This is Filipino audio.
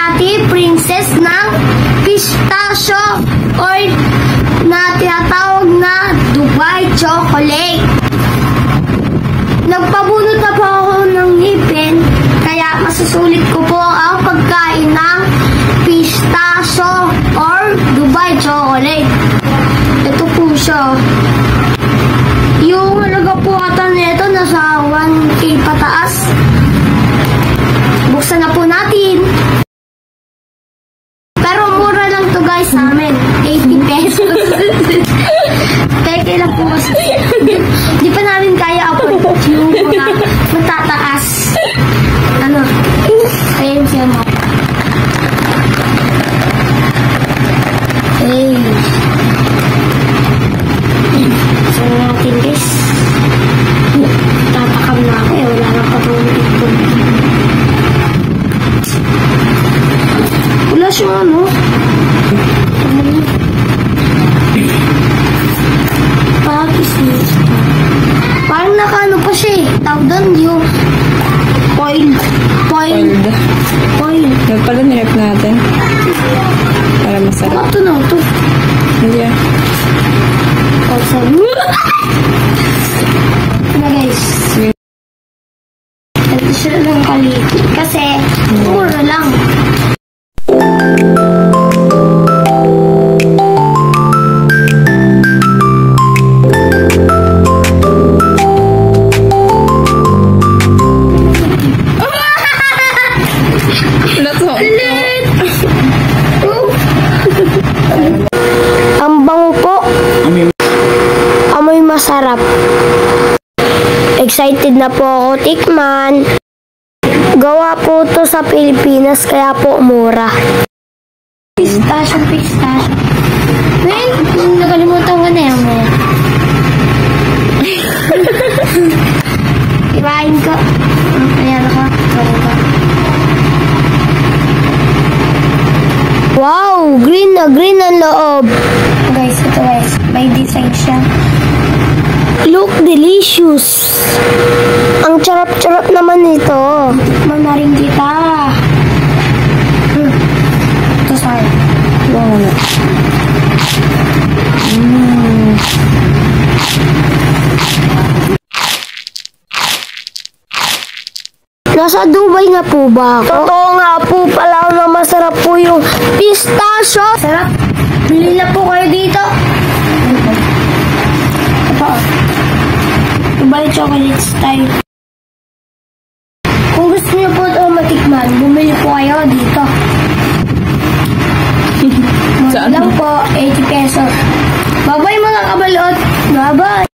Ate Princess ng pistachio or na tinatawag na Dubai chocolate. Nagpabunot na po ako ng ngipin, kaya masusulit ko po ang pagkain ng pistachio or Dubai chocolate. Ito po siya. Yung halaga po ata nito nasa 1K pataas. Buksan na po natin. Pero mura lang to guys sa amin. 80 pesos. Teke lang po kasi. Di pa namin kaya afford yung mga matataas. Ano? Ayun siya mo. Hey. So natin guys. Tatakam na ako eh. Wala lang patulog ito. Wala siya ano. Parang nakaano pa siya eh. Tawag doon yung foiled. Yung pala nilap natin. Para masarap. Ito na ito. Hindi ah. Ano guys? Ito siya lang kalit. Kasi mura lang. Ang bango po. Amoy masarap. Excited na po ako tikman. Gawa po to sa Pilipinas kaya po mura. Pistachio. Wait, nakalimutan ko na yan. Ibahin ko. Ayan ako. Wow! Green na green ang loob. Guys, ito guys. By design siya. Look delicious. Ang charap-charap naman nito. Tikman na rin kita. Ito sa'yo. Wow. Nasa Dubai na po ba ako? Totoo nga po pala na masarap po yung pistachio. Sarap. Bili na po kayo dito. Ito. Dubai chocolate style. Kung gusto niyo po ito matikman, bumili po kayo dito. Lang po, 80 pesos. Bye-bye mga kabalot. Bye-bye.